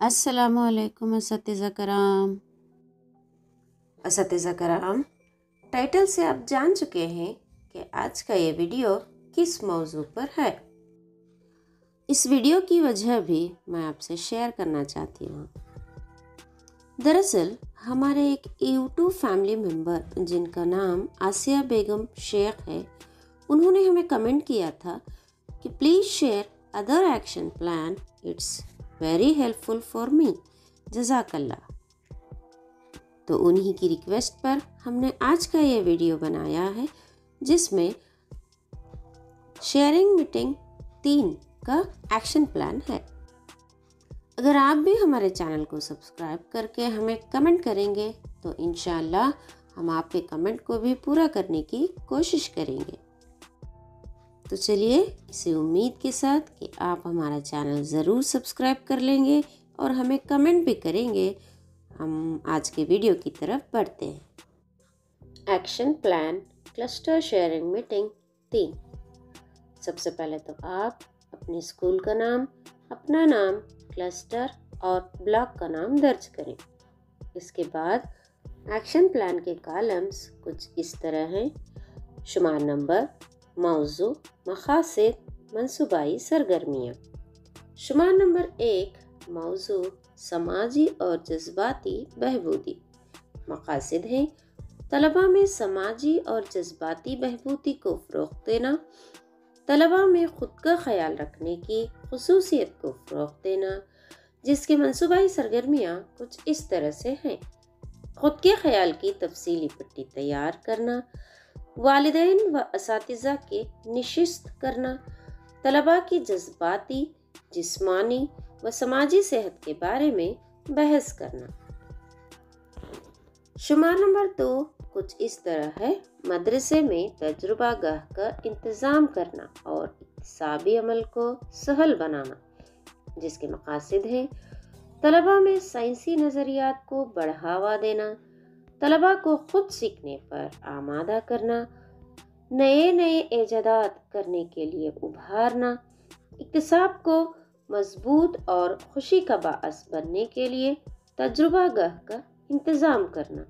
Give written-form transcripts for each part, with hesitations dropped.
السلام علیکم اساتذہ کرام، ٹائٹل سے آپ جان چکے ہیں کہ آج کا یہ ویڈیو کس موضوع پر ہے۔ اس ویڈیو کی وجہ بھی میں آپ سے شیئر کرنا چاہتی ہوں۔ دراصل ہمارے ایک یوٹیوب فیملی ممبر جن کا نام آسیہ بیگم شیخ ہے، انہوں نے ہمیں کمنٹ کیا تھا کہ please share other action plan, it's very helpful for me, جزاک اللہ۔ تو انہی کی ریکویسٹ پر ہم نے آج کا یہ ویڈیو بنایا ہے، جس میں شیئرنگ میٹنگ 3 کا ایکشن پلان ہے۔ اگر آپ بھی ہمارے چینل کو سبسکرائب کر کے ہمیں کمنٹ کریں گے تو انشاءاللہ ہم آپ کے کمنٹ کو بھی پورا کرنے کی کوشش کریں گے۔ تو چلیے اسی امید کے ساتھ کہ آپ ہمارا چینل ضرور سبسکرائب کر لیں گے اور ہمیں کمنٹ بھی کریں گے، ہم آج کے ویڈیو کی طرف بڑھتے ہیں۔ Action plan cluster sharing meeting 3۔ سب سے پہلے تو آپ اپنے اسکول کا نام، اپنا نام، کلسٹر اور بلاک کا نام درج کریں۔ اس کے بعد ایکشن پلان کے کالمز کچھ اس طرح ہیں: شمار نمبر، موضوع، مقاصد، منصوبائی سرگرمیاں۔ شمار نمبر 1، موضوع سماجی اور جذباتی بہبودی۔ مقاصد ہیں: طلباء میں سماجی اور جذباتی بہبودی کو فروغ دینا، طلباء میں خود کا خیال رکھنے کی خصوصیت کو فروغ دینا، جس کی منصوبائی سرگرمیاں کچھ اس طرح سے ہیں: خود کے خیال کی تفصیلی پٹی تیار کرنا، والدین و اساتذہ کی نشست کرنا، طلباء کی جذباتی، جسمانی و سماجی صحت کے بارے میں بحث کرنا۔ شمار نمبر 2 کچھ اس طرح ہے: مدرسے میں تجربہ گاہ کا انتظام کرنا اور اکتسابی عمل کو سہل بنانا، جس کے مقاصد ہیں: طلباء میں سائنسی نظریات کو بڑھاوا دینا، طلباء کو خود سیکھنے پر آمادہ کرنا، نئے ایجادات کرنے کے لیے ابھارنا، اکتساب کو مضبوط اور خوشی کا باعث بننے کے لیے تجربہ گاہ کا انتظام کرنا۔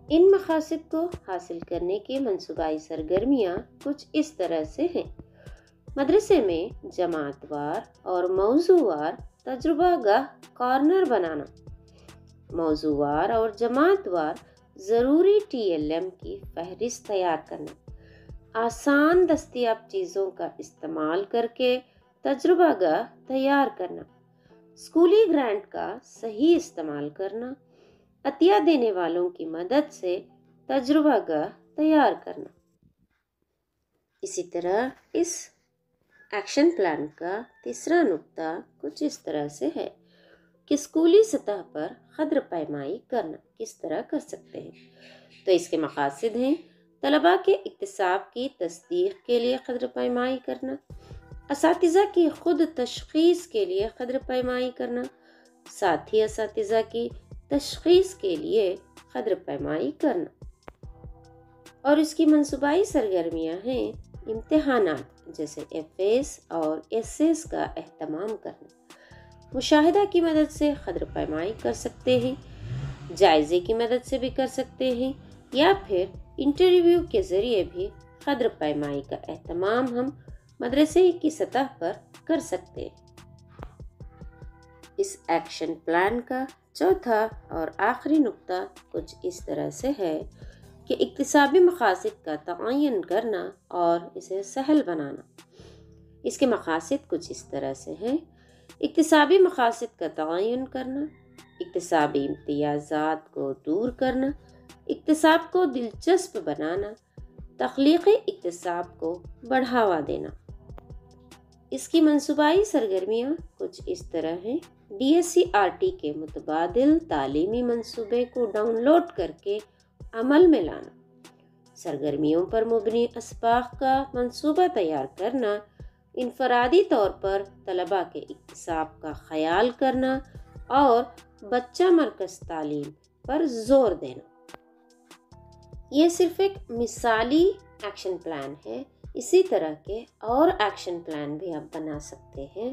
ان مقاصد کو حاصل کرنے کی منصوبائی سرگرمیاں کچھ اس طرح سے ہیں: مدرسے میں جماعت وار اور موضوع وار تجربہ گاہ کارنر بنانا، موضوع وار اور جماعت وار ضروری TLM کی فہرست تیار کرنا، آسان دستیاب چیزوں کا استعمال کر کے تجربہ گاہ تیار کرنا، اسکولی گرانٹ کا صحیح استعمال کرنا، عطیہ دینے والوں کی مدد سے تجربہ گاہ تیار کرنا۔ اسی طرح اس ایکشن پلان کا تیسرا نقطہ کچھ اس طرح سے ہے کہ اسکولی سطح پر قدر پیمائی کرنا کس طرح کر سکتے ہیں۔ تو اس کے مقاصد ہیں: طلباء کے اکتساب کی تصدیق کے لیے قدر پیمائی کرنا، اساتذہ کی خود تشخیص کے لیے قدر پیمائی کرنا، ساتھی اساتذہ کی تشخیص کے لیے قدر پیمائی کرنا۔ اور اس کی منصوبائی سرگرمیاں ہیں: امتحانات جیسے FAs اور SAs کا اہتمام کرنا، مشاہدہ کی مدد سے قدر پیمائی کر سکتے ہیں، جائزے کی مدد سے بھی کر سکتے ہیں، یا پھر انٹرویو کے ذریعے بھی قدر پیمائی کا اہتمام ہم مدرسے کی سطح پر کر سکتے ہیں۔ اس ایکشن پلان کا چوتھا اور آخری نقطہ کچھ اس طرح سے ہے کہ اکتسابی مقاصد کا تعین کرنا اور اسے سہل بنانا۔ اس کے مقاصد کچھ اس طرح سے ہیں: اکتسابی مقاصد کا تعین کرنا، اکتسابی امتیازات کو دور کرنا، اکتساب کو دلچسپ بنانا، تخلیقی اکتساب کو بڑھاوا دینا۔ اس کی منصوبائی سرگرمیاں کچھ اس طرح ہیں: DSCRT کے متبادل تعلیمی منصوبے کو ڈاؤن لوڈ کر کے عمل میں لانا، سرگرمیوں پر مبنی اسباق کا منصوبہ تیار کرنا، انفرادی طور پر طلباء کے اکتساب کا خیال کرنا اور بچہ مرکز تعلیم پر زور دینا۔ یہ صرف ایک مثالی ایکشن پلان ہے، اسی طرح کے اور ایکشن پلان بھی آپ بنا سکتے ہیں۔